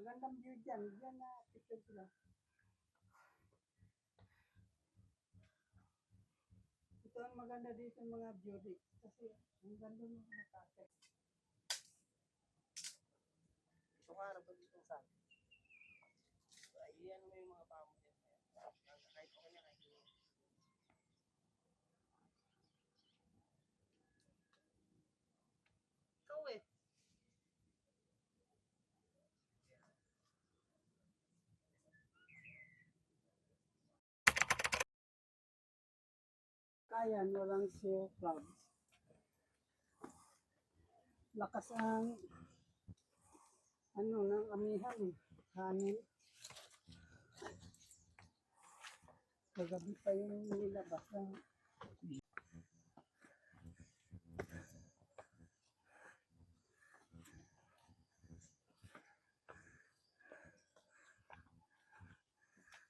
Magandang view dyan. Diyan na picture sila. Ito ang maganda dito mga view dito. Kasi ang ganda ng mga kate. Ito nga, harap dito sa akin. Ayan mo yung mga pamo dyan. Kahit ako niya, kahit yun. Ikaw eh. Kaya walang snow clouds. Lakas ang ano ng amihan eh. Hangin. Kagabi pa yung nilabas ng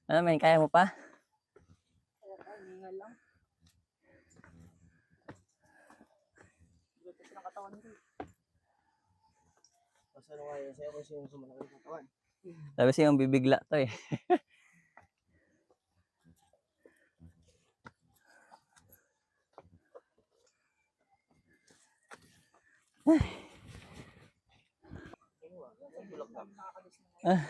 Ano, men, kaya mo pa? hingal lang. Butas ng katawan ko. Kasi ano nga yun sa'yo kung sino sumalaki ng katawan. Sabi siyang bibigla to eh. Ah.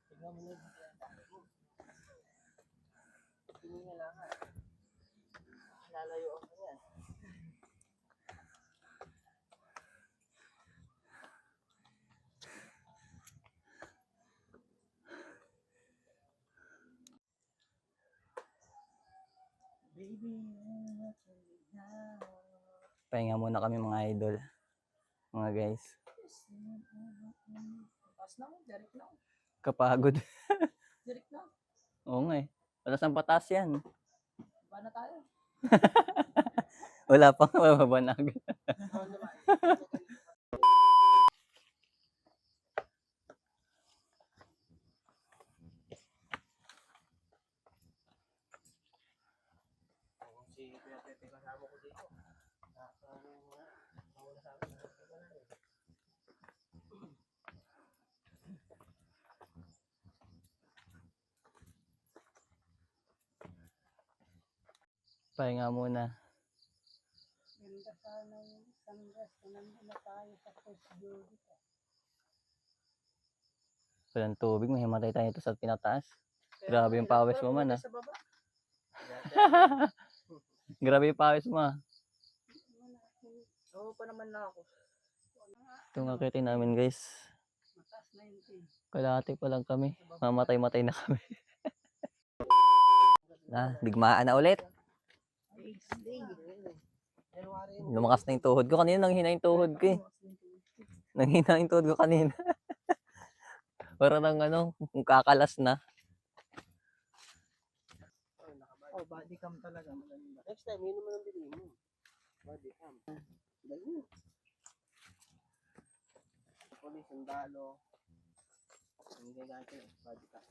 Tignan mo na yung dito yung dami mo. Tingin nga lang ha. Lalayo ako yan. Baby, Pahinga muna kami mga idol. Mga guys. Taas na mo. Direct na. Kapagod. Direct na. Oo nga eh. Wala sang patas yan. Iba na tayo. Wala pang mababanag. si Kuya Pepe kasama ko dito. Nawala sa akin. Pahinga muna. Ganda sana yung sunrise. Nandun na tayo sa first view dito. Walang tubig. Mahimatay tayo ito sa pinataas. Grabe yung pawis mo man ah. Sa baba. Grabe yung pawis mo ah. Oo pa naman na ako. Itong akitin namin guys. Mataas na yun eh. Kalahati pa lang kami. Mamatay-matay na kami. Digmaan na ulit. Lumakas na yung tuhod ko. Kanina nanghina yung tuhod ko eh. Nanghina yung tuhod ko kanina. Parang nang ano, kung kakalas na. Oh, body cam talaga. Maganda. Next time, yun naman ang bilhin mo. Body cam. Dali. Police, sundalo. Hindi natin, body cam.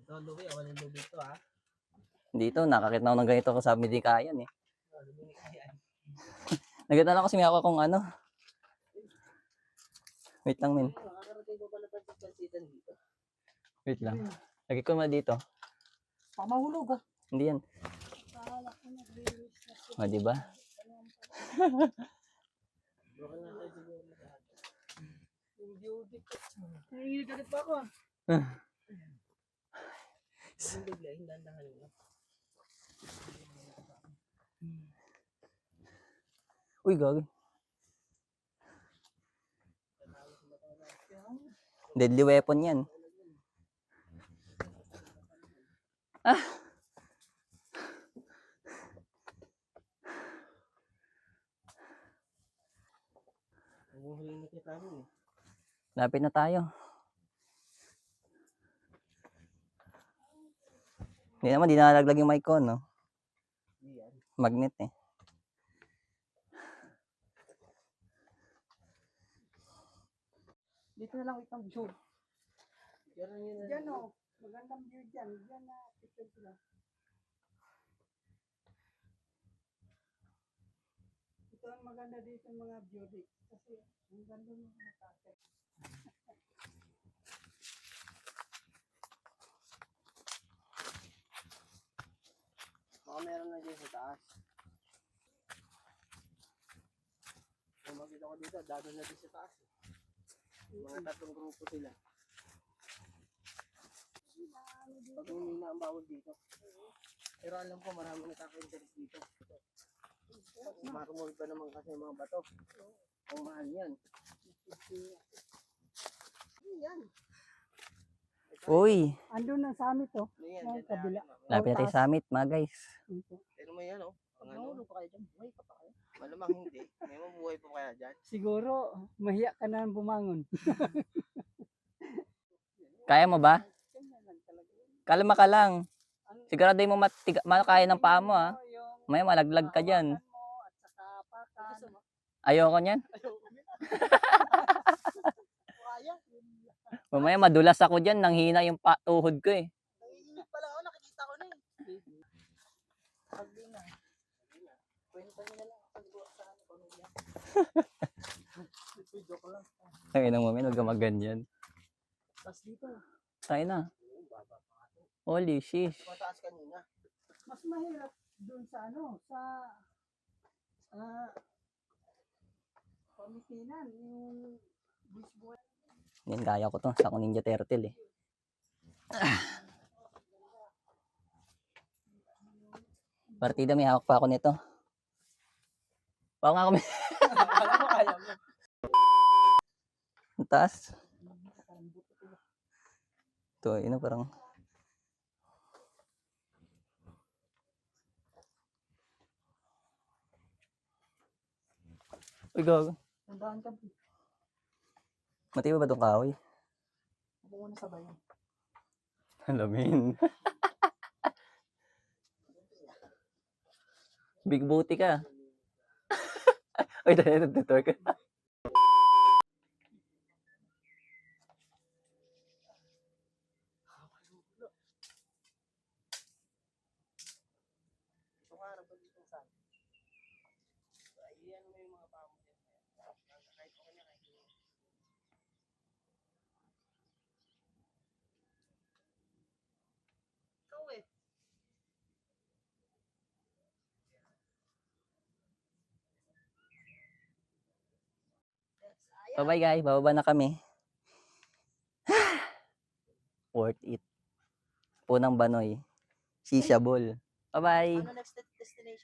Ito, Louie, walang Louie ito ha. Dito, nakakita na ako ng ganito kasama di kaya eh. Louie kaya. Nagkita na kasi may ako kung ano. Wait lang min. Nakakarating ko pa na pansitan dito. Wait lang. Lagi ko na dito. Pamahulog ah. Hindi yan. Kala ko nag-release na siya. O, diba? Baka na tayo siguro lahat. Yung view dito. Nanginginig pa ako ah. Yung bigla, hindi nandahan mo. Uy, gagi. Deadly weapon yan. Ah! Naguhuling na kita rin eh. Lapit na tayo. Hindi naman, di nalaglag yung mic ko, no? Yan. Magnet eh. Dito na lang wait ng view. Ganun yun. Diyan o. Magandang view dyan. Diyan na picture sila. Ito ang maganda dito mga view dito. Kasi ang ganda ng mga takot. Baka meron na dyan sa taas. Kung makita ko dito, dado na din sa taas. Mga tatlong grupo sila. Pag humina ang bawal dito. Pero alam ko marami nakaka-interest dito. Marumol pa naman kasi yung mga bato. Ang mahal yan. Yan. Uy, Andun ang summit o. Yan, Ang kabila. lapit na tayo sa summit mga guys. Pero mo yan, oh. Ang ano? Pa kayo dyan? Buhay pa kayo? Malamang hindi. May mabuhay pa kaya dyan. Siguro, mahiya ka na bumangon. Kaya mo ba? Kalma ka lang. Sigurado mo makaya ng paa mo ha. May malaglag ka dyan. At saka pakan. Ayoko niyan. Kaya? Mamaya madulas ako dyan. Nanghina yung tuhod ko eh. Nanginginig pala ako. Nakikita ko na eh. Pagdi na. Kwento nyo na lang. Pagbuwa sa ano. Pamilya. Joke lang. Ang inang mami, huwag ka magganyan. Tapos dito. Tayo na. Holy shish. Mataas kanina. Mas mahirap dun sa ano, sa Pangitinan, yung bush. Yan, kaya ko to. Sa akong Ninja Turtle eh. Partida, may hawak pa ako nito. Baka nga kami. Kaya mo. Ang taas. Ito, yun parang. Uy, gago. Nandahan ka. Matibay ba itong kahoy? Ako muna sa bayan. Alamin. Big booty ka. Uy, tayo nagtutor ka. Itong araw ba dito saan? Ayan mo yung mga pamo dyan. Kahit ako niya, kahit yun. Ikaw eh. Bye-bye guys, bababa na kami. Worth it. Punang Banoy. Shisha Bowl. Bye-bye. Ano next destination?